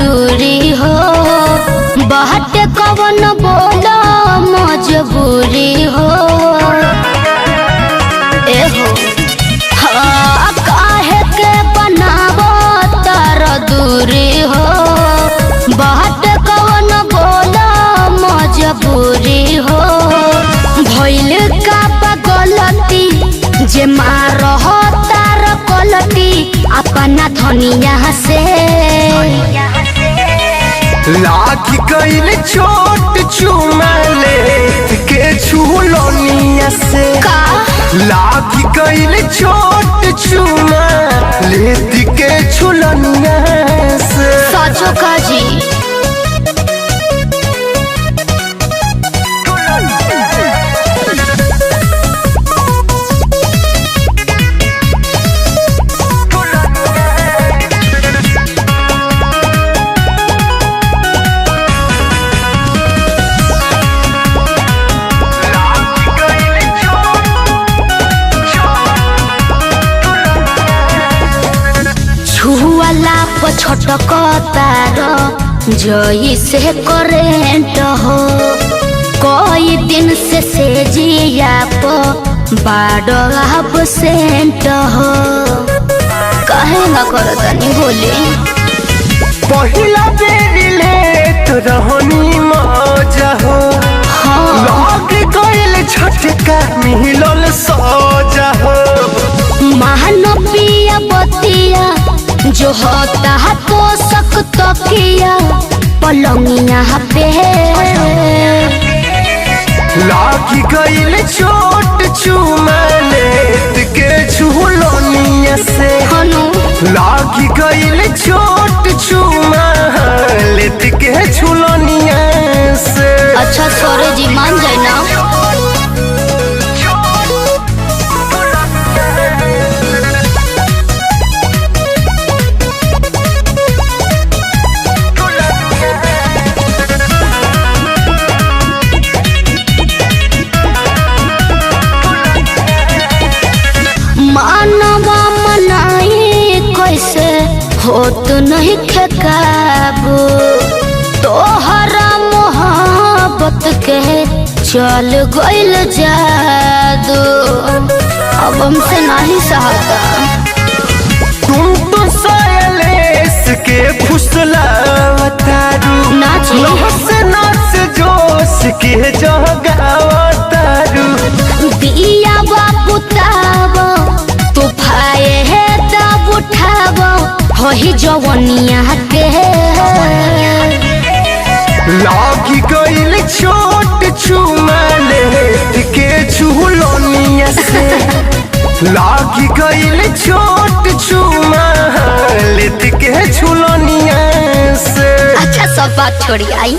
दूरी हो बाटे कवन बोला मजबूरी हो एहो हाँ काहे के बनावो तार दूरी हो बाटे कवन बोला मजबूरी हो भइल का गलती जे मारह तार कलटी अपना धनिया से लाख कइल छोट चुमाले के छुलोनिया से का लाख कइल छोट चुमाले के छुलोनिया से सचो का जी छुआला छटक तार जई से करेंट हो कई दिन से जिया बाड़ सेंट हो कहे न करतनी बोली पहिला बेरी लेट रहनी मजा हो हाँ लाग गइल झटका मिलल सजा हो महानपिया बतिया जो होता है तो सख्त किया पलंगिया पे लागी गइल छोट चुमाले के झुलोनिया से हनु लागी गइल छोट चुमाले के झुलोनिया से अच्छा सॉरी जी मान जाए ना मानवा मनाई कैसे होत नहीं खेकाबू तोहरा मोहब्बत के चल गइल जादू अब हमसे नहीं सहता तुम तो सायलेस के फुसलावतारू नाची नस नस जोश के जगावतारू दिया बापू ताब तू भाए है तब उठाब होही जवनिया के लागी गइल छोट चुमाले के झुलोनिया से लागी गइल छोट चुमाले के झुलोनिया से अच्छा सब बात छोड़ी आई